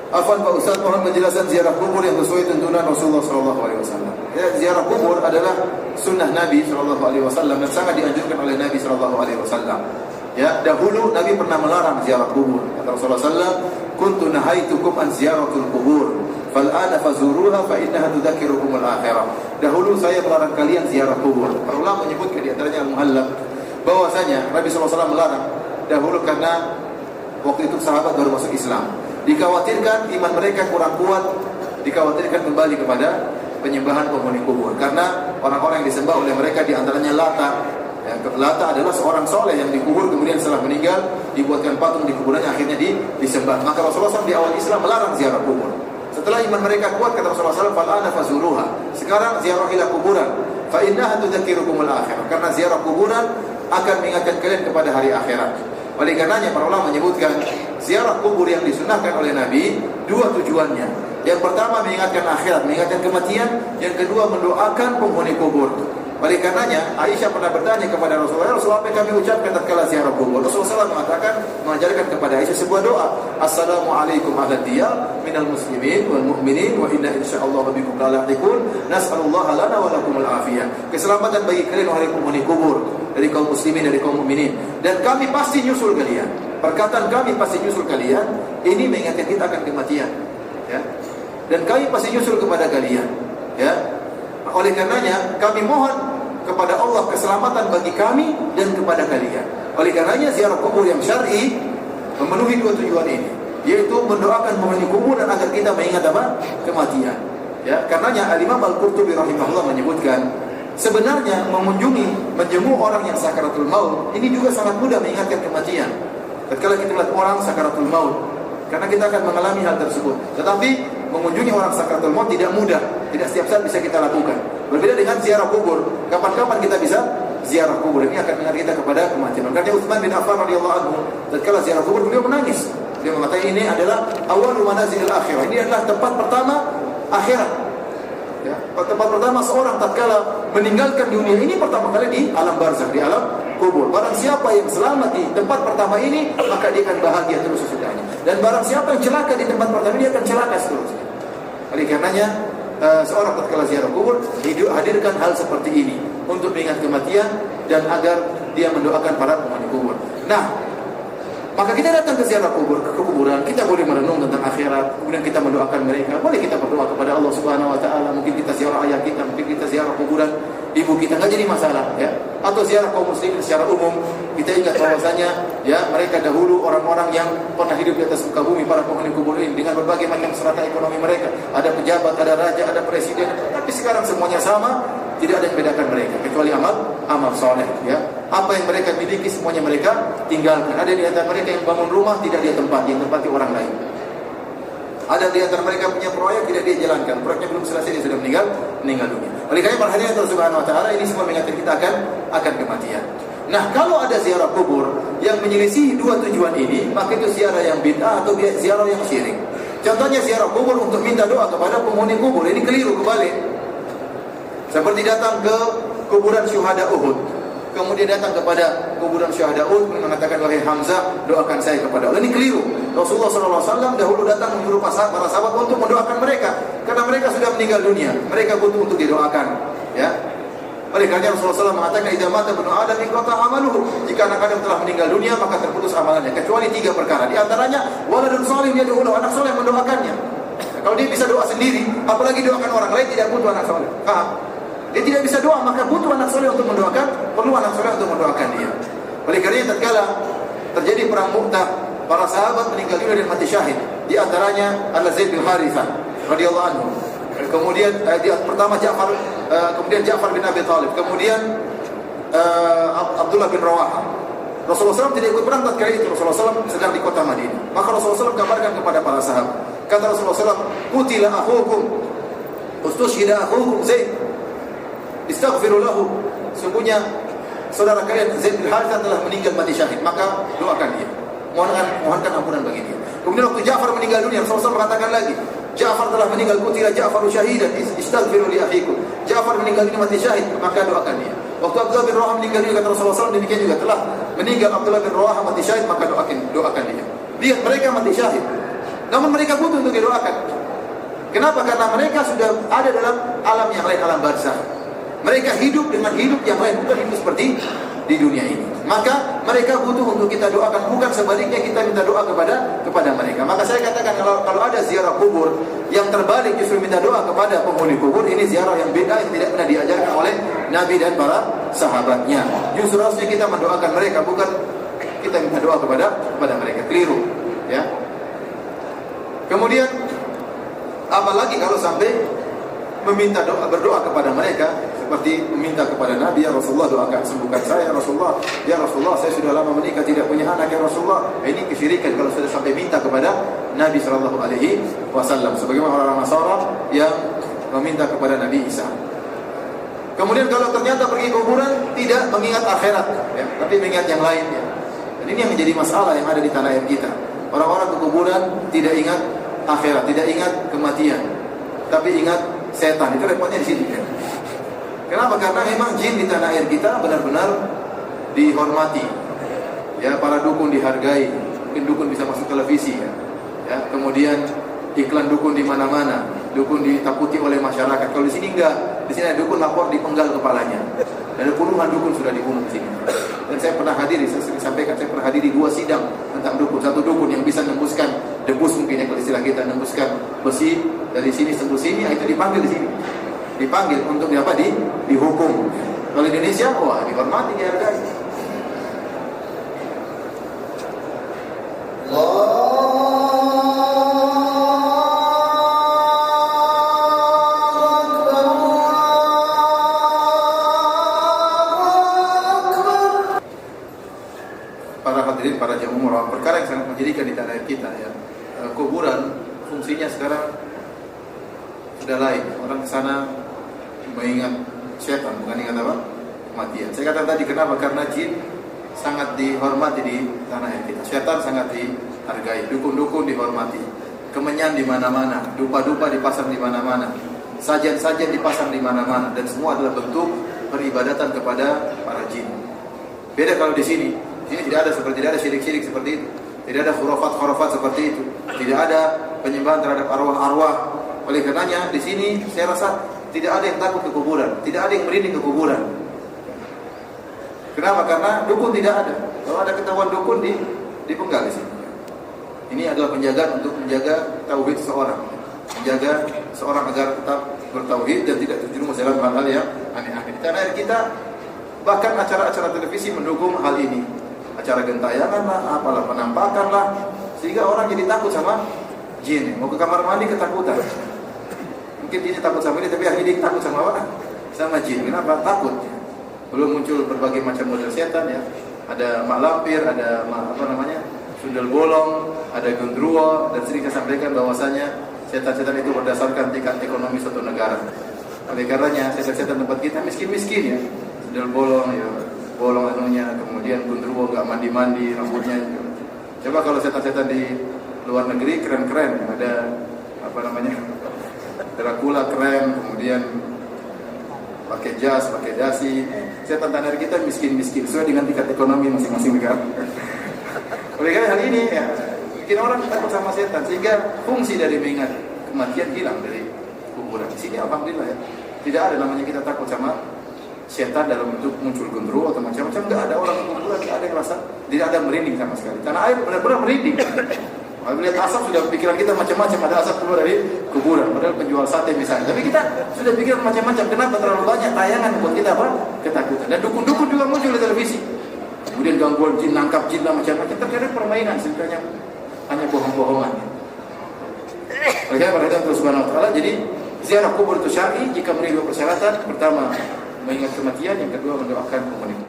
Afwan Pak Ustaz, mohon penjelasan ziarah kubur yang sesuai tuntunan Rasulullah SAW. Ya, ziarah kubur adalah sunnah Nabi SAW dan sangat dianjurkan oleh Nabi SAW. Ya, dahulu Nabi pernah melarang ziarah kubur. Kata Rasulullah SAW, "Kuntu nahaitukum an ziyaratul kubur, fal'ana fazuruha fa innaha tudzakirukumul akhirah." Dahulu saya melarang kalian ziarah kubur. Para ulama menyebutkan di antaranya Al-Muhallab bahwasanya Nabi SAW melarang dahulu karena waktu itu sahabat baru masuk Islam. Dikhawatirkan iman mereka kurang kuat, dikhawatirkan kembali kepada penyembahan penghuni kubur. Karena orang-orang yang disembah oleh mereka di antaranya Lata. Ya, Lata adalah seorang soleh yang dikubur kemudian setelah meninggal dibuatkan patung di kuburannya akhirnya disembah. Maka Rasulullah SAW di awal Islam melarang ziarah kubur. Setelah iman mereka kuat kata Rasulullah SAW, "Fal'ana fazuruha." Sekarang ziarahilah kuburan. Fa innaha tudzakirukumul akhirah. Karena ziarah kuburan akan mengingatkan kalian kepada hari akhirat. Oleh karenanya para ulama menyebutkan ziarah kubur yang disunahkan oleh Nabi dua tujuannya. Yang pertama mengingatkan akhirat, mengingatkan kematian. Yang kedua mendoakan penghuni kubur. Oleh karenanya Aisyah pernah bertanya kepada Rasulullah, "Rasulullah, apa yang kami ucapkan tatkala ziarah kubur?" Rasulullah SAW mengajarkan kepada Aisyah sebuah doa, "Assalamualaikum ala diyar minal muslimin wal mu'minin wa inna insyaallah bikum lalahiqun nas'alullaha lana wa lakumul afiyah." Keselamatan bagi kalian wahai penghuni kubur dari kaum muslimin, dari kaum mukminin, dan kami pasti nyusul kalian. Perkataan kami pasti nyusul kalian ini mengingatkan kita akan kematian, ya. Dan kami pasti nyusul kepada kalian, ya. Oleh karenanya kami mohon kepada Allah keselamatan bagi kami dan kepada kalian. Oleh karenanya ziarah kubur yang syar'i memenuhi dua tujuan ini, yaitu mendoakan penghuni kubur dan agar kita mengingat apa? Kematian. Ya, karenanya Al-Imam Al-Qurtubi rahimahullah menyebutkan sebenarnya menjenguk orang yang sakaratul maut ini juga sangat mudah mengingatkan kematian. Tatkala kita melihat orang sakaratul maut, karena kita akan mengalami hal tersebut. Tetapi mengunjungi orang sakaratul maut tidak mudah, tidak setiap saat bisa kita lakukan. Berbeda dengan ziarah kubur, kapan-kapan kita bisa ziarah kubur. Ini akan mengingat kita kepada kematian. Makanya Utsman bin Affan radhiyallahu anhu tatkala ziarah kubur beliau menangis. Dia mengatakan ini adalah awal manazilil akhirah. Ini adalah tempat pertama akhirat. Ya, tempat pertama seorang tatkala meninggalkan dunia ini pertama kali di alam barzakh, di alam kubur. Barang siapa yang selamat di tempat pertama ini, maka dia akan bahagia terus sesudahnya. Dan barang siapa yang celaka di tempat pertama ini, dia akan celaka seterusnya. Oleh karenanya seorang tatkala ziarah kubur hadirkan hal seperti ini untuk mengingat kematian dan agar dia mendoakan para penghuni kubur. Nah, maka kita datang ke ziarah kubur, ke kuburan, kita boleh merenung tentang akhirat, kemudian kita mendoakan mereka, boleh kita berdoa kepada Allah Subhanahu wa taala, mungkin kita ziarah ayah kita, mungkin kita ziarah kuburan ibu kita, enggak jadi masalah, ya. Atau ziarah kaum muslimin secara umum, kita ingat bahwasanya ya mereka dahulu orang-orang yang pernah hidup di atas muka bumi, para penghuni kubur ini dengan berbagai macam strata ekonomi mereka, ada pejabat, ada raja, ada presiden, tapi sekarang semuanya sama. Tidak ada yang membedakan mereka kecuali amal soleh, ya. Apa yang mereka miliki semuanya mereka tinggalkan. Ada di antara mereka yang bangun rumah tidak dia tempati, yang tempati orang lain. Ada di antara mereka punya proyek tidak dia jalankan, proyeknya belum selesai dia sudah meninggal dunia. Oleh karena perhatian Allah Subhanahu wa taala ini semua mengingatkan kita akan kematian. Nah, kalau ada ziarah kubur yang menyelisih dua tujuan ini, maka itu ziarah yang bid'ah atau ziarah yang syirik. Contohnya ziarah kubur untuk minta doa kepada penghuni kubur, ini keliru, kebalik. Seperti datang ke kuburan syuhada Uhud, kemudian datang kepada kuburan syuhada Uhud mengatakan, "Wahai Hamzah, doakan saya kepada Allah." Ini keliru. Rasulullah SAW dahulu datang menyuruh para sahabat untuk mendoakan mereka karena mereka sudah meninggal dunia. Mereka butuh untuk didoakan, ya. Oleh karena Rasulullah SAW mengatakan, "Idza mata ibnu Adam inqata amaluhu." Jika anak Adam telah meninggal dunia maka terputus amalannya kecuali tiga perkara. Di antaranya waladun shalih yad'u lahu, anak saleh mendoakannya. Nah, kalau dia bisa doa sendiri, apalagi doakan orang lain, tidak butuh anak saleh. Paham? Dia tidak bisa doa, maka butuh anak soleh untuk mendoakan, perlu anak soleh untuk mendoakan dia. Oleh karena tatkala terjadi perang Mu'tah, para sahabat meninggal dunia dan mati syahid. Di antaranya adalah Zaid bin Harithah radhiyallahu anhu. Kemudian pertama kemudian Ja'far bin Abi Thalib, kemudian Abdullah bin Rawahah. Rasulullah SAW tidak ikut perang tatkala itu. Rasulullah SAW sedang di kota Madinah. Maka Rasulullah SAW kabarkan kepada para sahabat. Kata Rasulullah SAW, "Qutila akhukum, ustushhida akhukum Zaid. Istaghfiru lahu." Sungguhnya saudara kalian Zaid bin Harithah telah meninggal mati syahid, maka doakan dia. Mohonkan ampunan bagi dia. Kemudian waktu Ja'far meninggal dunia, Rasulullah SAW mengatakan lagi, "Ja'far telah meninggal, qutila Ja'faru syahidan, istaghfiru li akhikum." Ja'far meninggal dunia mati syahid, maka doakan dia. Waktu Abdullah bin Rawahah meninggal dunia, kata Rasulullah SAW demikian juga, telah meninggal Abdullah bin Rawahah mati syahid, maka doakan dia. Lihat mereka mati syahid. namun mereka butuh untuk didoakan. Kenapa? Karena mereka sudah ada dalam alam yang lain, alam barzakh. Mereka hidup dengan hidup yang lain, bukan hidup seperti di dunia ini. Maka mereka butuh untuk kita doakan, bukan sebaliknya kita minta doa kepada mereka. Maka saya katakan kalau ada ziarah kubur yang terbalik justru minta doa kepada penghuni kubur, ini ziarah yang beda, yang tidak pernah diajarkan oleh Nabi dan para sahabatnya. Justru harusnya kita mendoakan mereka, bukan kita minta doa kepada mereka. Keliru, ya. Kemudian apalagi kalau sampai meminta doa, berdoa kepada mereka seperti meminta kepada Nabi, ya Rasulullah doakan sembuhkan saya, ya Rasulullah saya sudah lama menikah tidak punya anak, ya Rasulullah. Ini kesyirikan kalau sudah sampai minta kepada Nabi sallallahu alaihi wasallam, sebagaimana orang Nasara yang meminta kepada Nabi Isa. Kemudian kalau ternyata pergi kuburan tidak mengingat akhirat, ya, tapi mengingat yang lain, ya. Dan ini yang menjadi masalah yang ada di tanah air kita. Orang-orang ke kuburan tidak ingat akhirat, tidak ingat kematian, tapi ingat setan. Itu repotnya di sini, ya. Kenapa? Karena memang jin di tanah air kita benar-benar dihormati. Ya, para dukun dihargai. Mungkin dukun bisa masuk televisi, ya. Ya, kemudian iklan dukun di mana-mana. Dukun ditakuti oleh masyarakat. Kalau di sini enggak. Di sini ada dukun lapor dipenggal kepalanya. Ada puluhan dukun sudah dibunuh di sini. Dan saya pernah hadiri, saya sering sampaikan, saya pernah hadiri 2 sidang tentang dukun. Satu dukun yang bisa nembuskan debus, mungkin ya kalau istilah kita, nembuskan besi dari sini tembus sini, itu dipanggil di sini. Dipanggil untuk dihukum. Kalau di Indonesia, wah dihormati, dihargai. Para hadirin, para jamaah umrah, perkara yang sangat menjadikan di tanah air kita, ya, kuburan fungsinya sekarang sudah lain. Orang ke sana mengingat setan, bukan ingat apa? Kematian. Saya katakan tadi kenapa? Karena jin sangat dihormati di tanah air kita. Setan sangat dihargai, dukun-dukun dihormati. Kemenyan di mana-mana, dupa-dupa dipasang di mana-mana. Sajian-sajian dipasang di mana-mana, dan semua adalah bentuk peribadatan kepada para jin. Beda kalau di sini. Di sini tidak ada syirik-syirik seperti itu. Tidak ada khurafat-khurafat seperti itu. Tidak ada penyembahan terhadap arwah-arwah. Oleh karenanya di sini saya rasa tidak ada yang takut ke kuburan, tidak ada yang merinding ke kuburan. Kenapa? Karena dukun tidak ada. Kalau ada ketahuan dukun dipenggal di sini. Ini adalah penjagaan untuk menjaga tauhid seseorang, menjaga seorang agar tetap bertauhid dan tidak terjerumus dalam hal-hal yang aneh-aneh. Di tanah air kita bahkan acara-acara televisi mendukung hal ini, acara gentayangan lah, apalah penampakan lah, sehingga orang jadi takut sama jin. Mau ke kamar mandi ketakutan. Mungkin dia takut sama ini, tapi akhirnya dia takut sama apa? Sama jin. Kenapa? Takut. Belum muncul berbagai macam model setan, ya. Ada mak lampir, ada sundel bolong, ada gendruwo, dan sering saya sampaikan bahwasanya setan-setan itu berdasarkan tingkat ekonomi suatu negara. Oleh karenanya setan-setan tempat kita miskin-miskin, ya. Sundel bolong, ya. Bolong anunya, kemudian gendruwo enggak mandi-mandi, rambutnya. Coba kalau setan-setan di luar negeri keren-keren, ada Dracula keren, kemudian pakai jas, pakai dasi. Setan tanah air kita miskin-miskin sesuai dengan tingkat ekonomi masing-masing negara. Oleh karena hal ini, ya, bikin orang takut sama setan, sehingga fungsi dari mengingat kematian hilang dari kuburan. Di sini alhamdulillah, ya, tidak ada namanya kita takut sama setan dalam bentuk muncul gendruwo atau macam-macam. Enggak ada orang kuburan, tidak ada yang rasa, tidak ada merinding sama sekali. Tanah air benar-benar merinding. Kalau lihat asap sudah pikiran kita macam-macam, ada asap keluar dari kuburan, padahal penjual sate misalnya. Tapi kita sudah pikir macam-macam. Kenapa? Terlalu banyak tayangan buat kita apa? Ketakutan. Dan dukun-dukun juga muncul di televisi. Kemudian gangguan jin, nangkap jin lah macam-macam. Terkadang permainan, sebenarnya hanya bohong-bohongan. Oleh karena pada Allah Subhanahu Wa Taala, jadi ziarah kubur itu syar'i jika memenuhi 2 persyaratan. Pertama, mengingat kematian. Yang kedua, mendoakan penghuni.